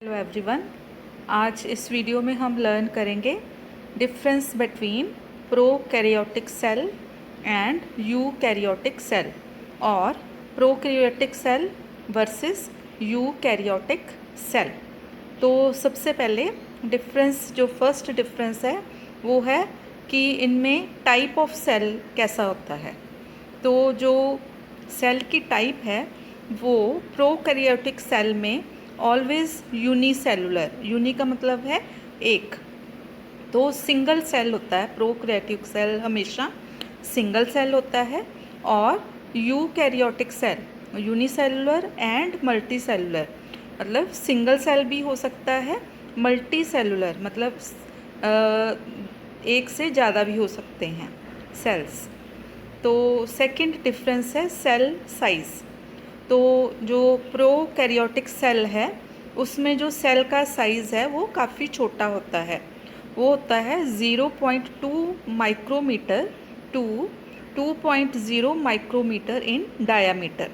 Hello everyone. आज इस video में हम लर्न करेंगे difference between prokaryotic cell and eukaryotic cell और prokaryotic cell versus eukaryotic cell. तो सबसे पहले जो फर्स्ट डिफरेंस है वो है कि इनमें टाइप ऑफ सेल कैसा होता है। तो जो सेल की टाइप है वो प्रोकैरियोटिक सेल में ऑलवेज यूनिसेलुलर, यूनि का मतलब है एक, तो सिंगल सेल होता है। प्रोकैरियोटिक सेल हमेशा सिंगल सेल होता है और eukaryotic cell unicellular and multicellular, मतलब सिंगल सेल भी हो सकता है, मल्टी सेलुलर मतलब एक से ज़्यादा भी हो सकते हैं सेल्स। तो सेकंड डिफरेंस है सेल साइज़। तो जो प्रोकैरियोटिक सेल है उसमें जो सेल का साइज़ है वो काफ़ी छोटा होता है। वो होता है 0.2 micrometre to 2.0 micrometre in diameter.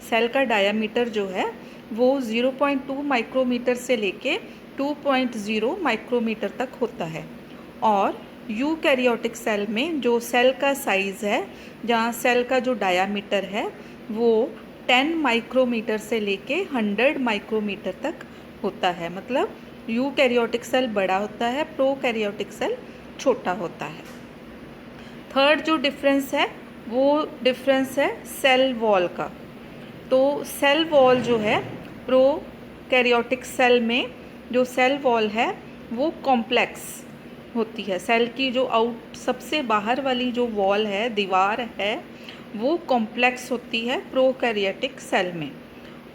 Cell का डायामीटर जो है वो 0.2 माइक्रोमीटर से लेके 2.0 माइक्रोमीटर तक होता है। और यूकैरियोटिक सेल में जो सेल का साइज़ है, जहाँ सेल का जो डायामीटर है वो 10 माइक्रोमीटर से लेके 100 माइक्रोमीटर तक होता है। मतलब यूकैरियोटिक सेल बड़ा होता है, प्रोकैरियोटिक सेल छोटा होता है। थर्ड जो डिफरेंस है वो डिफरेंस है सेल वॉल का। तो सेल वॉल जो है प्रोकैरियोटिक सेल में जो सेल वॉल है वो कॉम्प्लेक्स होती है। सेल की जो सबसे बाहर वाली जो वॉल है, दीवार है, वो कॉम्प्लेक्स होती है प्रोकैरियोटिक सेल में।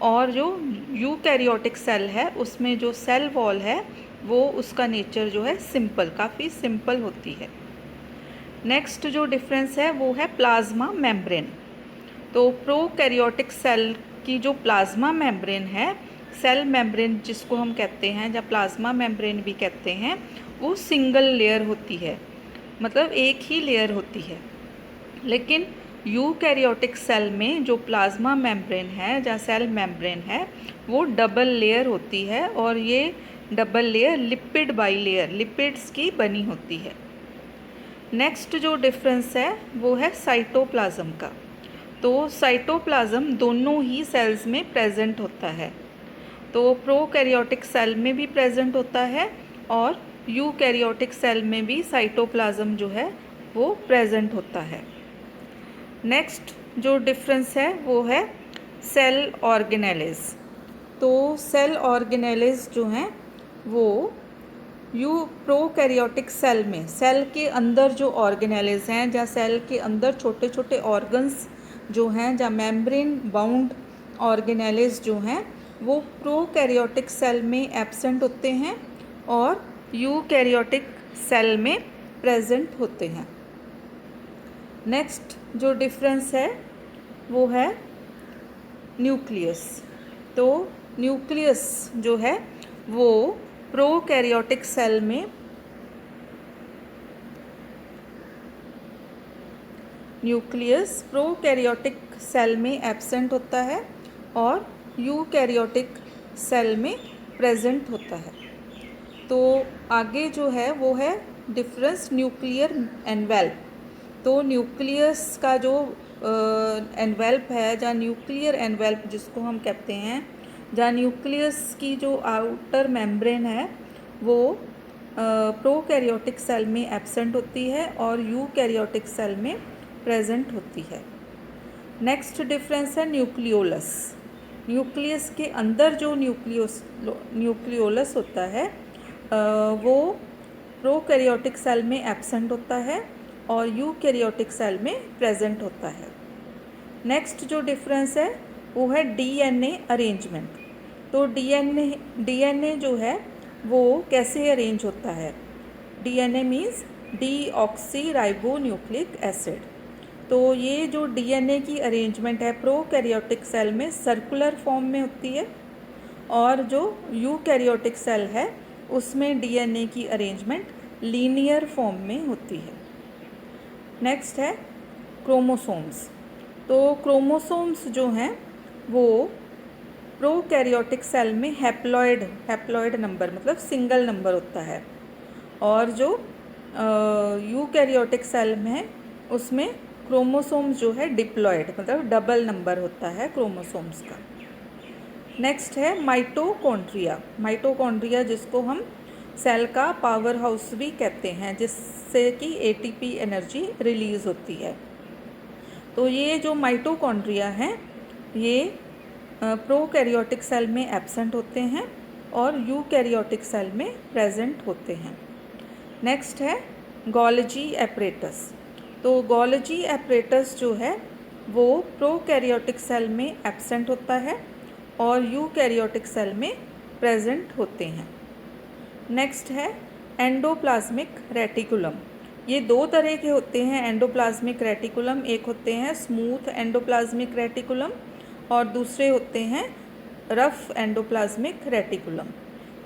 और जो यूकैरियोटिक सेल है उसमें जो सेल वॉल है वो उसका नेचर जो है सिंपल, काफ़ी सिंपल होती है। नेक्स्ट जो डिफरेंस है वो है प्लाज्मा मेम्ब्रेन। तो प्रोकैरियोटिक सेल की जो प्लाज्मा मेम्ब्रेन है, सेल मेम्ब्रेन जिसको हम कहते हैं या प्लाज्मा मेम्ब्रेन भी कहते हैं, वो सिंगल लेयर होती है, मतलब एक ही लेयर होती है। लेकिन यूकैरियोटिक सेल में जो प्लाज्मा मेम्ब्रेन है या सेल मेम्ब्रेन है वो डबल लेयर होती है और ये double layer lipid by layer, lipids की बनी होती है। नेक्स्ट जो डिफरेंस है वो है साइटोप्लाज्म का। तो साइटोप्लाज्म दोनों ही सेल्स में प्रेजेंट होता है। तो प्रोकैरियोटिक सेल में भी प्रेजेंट होता है और यूकैरियोटिक सेल में भी साइटोप्लाज्म जो है वो प्रेजेंट होता है। नेक्स्ट जो डिफरेंस है वो है सेल ऑर्गेनेलेज। तो सेल ऑर्गेनेलेज जो हैं वो प्रोकैरियोटिक सेल में, सेल के अंदर जो ऑर्गेनेलेज हैं या सेल के अंदर छोटे छोटे ऑर्गन्स जो हैं या मेम्ब्रेन बाउंड ऑर्गेनेलेज जो हैं वो प्रोकैरियोटिक सेल में एब्सेंट होते हैं और यूकैरियोटिक सेल में प्रेजेंट होते हैं। नेक्स्ट जो डिफरेंस है वो है न्यूक्लियस। तो न्यूक्लियस जो है वो प्रोकैरियोटिक सेल में प्रोकैरियोटिक सेल में एब्सेंट होता है और यूकैरियोटिक सेल में प्रेजेंट होता है। तो आगे जो है वो है डिफरेंस न्यूक्लियर एनवेल्प। तो न्यूक्लियस का जो एनवेल्प है या न्यूक्लियर एनवेल्प जिसको हम कहते हैं, या न्यूक्लियस की जो आउटर मेम्ब्रेन है वो प्रोकैरियोटिक सेल में एब्सेंट होती है और यूकैरियोटिक सेल में प्रेजेंट होती है। नेक्स्ट डिफरेंस है न्यूक्लियोलस। न्यूक्लियस के अंदर जो न्यूक्लियोलस होता है वो प्रोकैरियोटिक सेल में एब्सेंट होता है और यूकैरियोटिक सेल में प्रेजेंट होता है। नेक्स्ट जो डिफरेंस है वो है डीएनए अरेंजमेंट। तो डीएनए जो है वो कैसे अरेंज होता है। DNA means deoxy ribo nucleic acid. तो ये जो डीएनए की अरेंजमेंट है प्रोकैरियोटिक सेल में सर्कुलर फॉर्म में होती है और जो यूकैरियोटिक सेल है उसमें डीएनए की अरेंजमेंट लीनियर फॉर्म में होती है। नेक्स्ट है क्रोमोसोम्स। तो क्रोमोसोम्स जो हैं वो प्रोकैरियोटिक सेल में हैप्लॉइड नंबर मतलब सिंगल नंबर होता है, और जो यूकैरियोटिक सेल में है उसमें क्रोमोसोम्स जो है डिप्लॉयड मतलब डबल नंबर होता है क्रोमोसोम्स का। नेक्स्ट है माइटोकॉन्ड्रिया जिसको हम सेल का पावर हाउस भी कहते हैं, जिससे कि एटीपी एनर्जी रिलीज़ होती है। तो ये जो माइटोकॉन्ड्रिया हैं ये प्रोकैरियोटिक सेल में एब्सेंट होते हैं और यूकैरियोटिक सेल में प्रेजेंट होते हैं। नेक्स्ट है गोल्गी एपरेटस। तो गोल्गी एपरेटस जो है वो प्रोकैरियोटिक सेल में एब्सेंट होता है और यूकैरियोटिक सेल में प्रेजेंट होते हैं। नेक्स्ट है एंडोप्लाज्मिक रेटिकुलम। ये दो तरह के होते हैं एंडोप्लाज्मिक रेटिकुलम, एक होते हैं स्मूथ एंडोप्लाज्मिक रेटिकुलम और दूसरे होते हैं रफ एंडोप्लाज्मिक रेटिकुलम।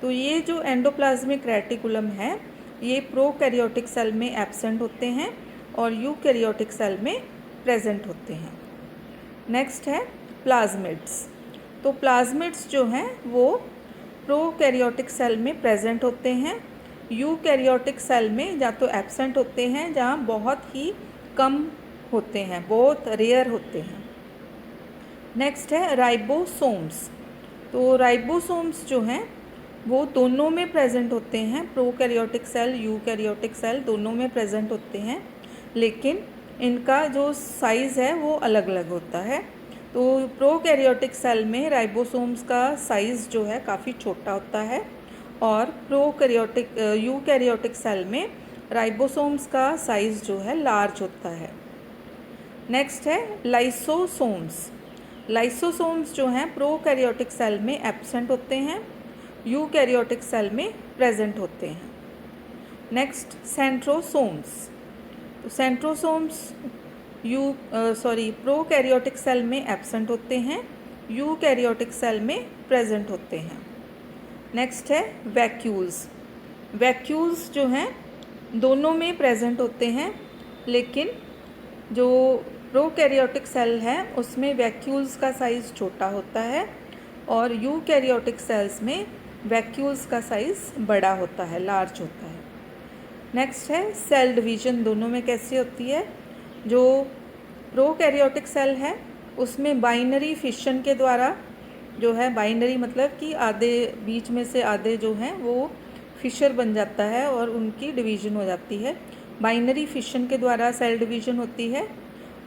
तो ये जो एंडोप्लाज्मिक रेटिकुलम है ये प्रोकैरियोटिक सेल में एब्सेंट होते हैं और यूकैरियोटिक सेल में प्रेजेंट होते हैं। नेक्स्ट है प्लाज्मिड्स। तो प्लाज्मिड्स जो हैं वो प्रोकैरियोटिक सेल में प्रेजेंट होते हैं, यूकैरियोटिक सेल में या तो एब्सेंट होते हैं जहाँ बहुत ही कम होते हैं, बहुत रेयर होते हैं। नेक्स्ट है राइबोसोम्स। तो राइबोसोम्स जो हैं वो दोनों में प्रेजेंट होते हैं, प्रोकैरियोटिक सेल यूकैरियोटिक सेल दोनों में प्रेजेंट होते हैं, लेकिन इनका जो साइज़ है वो अलग अलग होता है। तो प्रोकैरियोटिक सेल में राइबोसोम्स का साइज़ जो है काफ़ी छोटा होता है और यूकैरियोटिक सेल में राइबोसोम्स का साइज़ जो है लार्ज होता है। नेक्स्ट है लाइसोसोम्स। लाइसोसोम्स जो हैं प्रोकैरियोटिक सेल में एब्सेंट होते हैं, यूकैरियोटिक सेल में प्रेजेंट होते हैं। Next centrosomes. तो सेंट्रोसोम्स प्रोकैरियोटिक सेल में एब्सेंट होते हैं, यूकैरियोटिक सेल में प्रेजेंट होते हैं। नेक्स्ट है वैक्यूल्स। वैक्यूल्स जो हैं दोनों में प्रेजेंट होते हैं, लेकिन जो प्रोकैरियोटिक सेल है उसमें वैक्यूल्स का साइज़ छोटा होता है और यूकैरियोटिक सेल्स में वैक्यूल्स का साइज़ बड़ा होता है, लार्ज होता है। नेक्स्ट है सेल डिवीज़न दोनों में कैसी होती है। जो प्रोकैरियोटिक सेल है उसमें बाइनरी फिशन के द्वारा जो है, बाइनरी मतलब कि आधे बीच में से आधे जो हैं वो फिशर बन जाता है और उनकी डिवीज़न हो जाती है, बाइनरी फिशन के द्वारा सेल डिवीज़न होती है।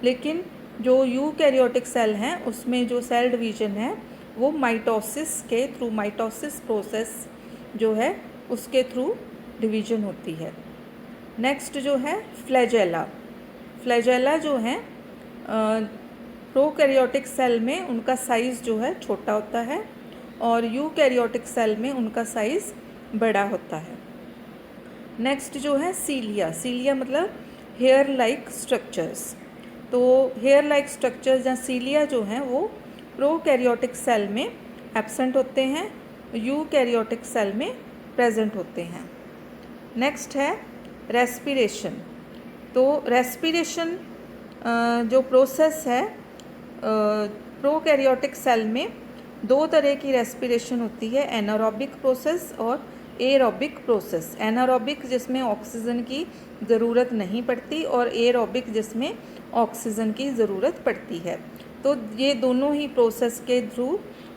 लेकिन जो यूकैरियोटिक सेल हैं उसमें जो सेल डिवीज़न है वो माइटोसिस के थ्रू, माइटोसिस प्रोसेस जो है उसके थ्रू डिवीज़न होती है। नेक्स्ट जो है फ्लैजेला। फ्लैजेला जो हैं प्रोकैरियोटिक सेल में उनका साइज़ जो है छोटा होता है और यूकैरियोटिक सेल में उनका साइज़ बड़ा होता है। नेक्स्ट जो है सीलिया। सीलिया मतलब हेयर लाइक स्ट्रक्चर्स। तो हेयर लाइक स्ट्रक्चर्स या सीलिया जो हैं वो प्रोकैरियोटिक सेल में एब्सेंट होते हैं, यूकैरियोटिक सेल में प्रेजेंट होते हैं। नेक्स्ट है रेस्पिरेशन। तो रेस्पिरेशन जो प्रोसेस है प्रोकैरियोटिक सेल में दो तरह की रेस्पिरेशन होती है, एनारोबिक प्रोसेस और एरोबिक प्रोसेस। एनारोबिक जिसमें ऑक्सीजन की ज़रूरत नहीं पड़ती और एरोबिक जिसमें ऑक्सीजन की ज़रूरत पड़ती है। तो ये दोनों ही प्रोसेस के थ्रू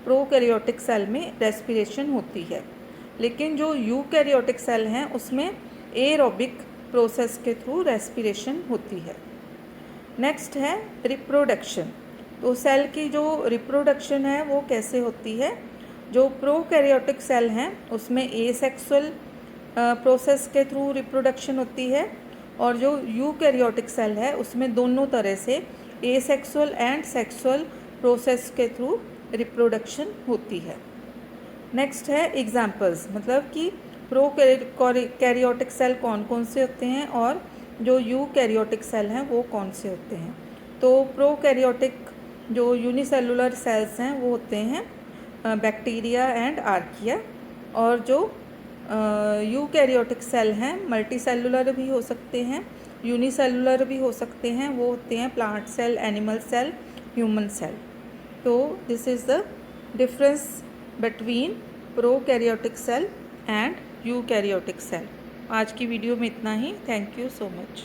प्रोकैरियोटिक सेल में रेस्पिरेशन होती है, लेकिन जो यूकैरियोटिक सेल हैं उसमें एरोबिक प्रोसेस के थ्रू रेस्पिरेशन होती है। नेक्स्ट है रिप्रोडक्शन। तो सेल की जो रिप्रोडक्शन है वो कैसे होती है। जो प्रोकैरियोटिक सेल हैं उसमें एसेक्सुअल प्रोसेस के थ्रू रिप्रोडक्शन होती है और जो यूकैरियोटिक सेल है उसमें दोनों तरह से एसेक्सुअल एंड सेक्सुअल प्रोसेस के थ्रू रिप्रोडक्शन होती है। नेक्स्ट है एग्जाम्पल्स, मतलब कि प्रोकैरियोटिक सेल कौन कौन से होते हैं और जो यूकैरियोटिक सेल हैं वो कौन से होते हैं। तो प्रोकैरियोटिक जो यूनिसेलुलर सेल्स हैं वो होते हैं बैक्टीरिया एंड आर्किया, और जो यूकैरियोटिक सेल हैं मल्टीसेलुलर भी हो सकते हैं, यूनिसेलुलर भी हो सकते हैं, वो होते हैं plant cell, animal cell, human cell. तो this is the difference between prokaryotic cell and eukaryotic cell. आज की वीडियो में इतना ही। Thank you so much.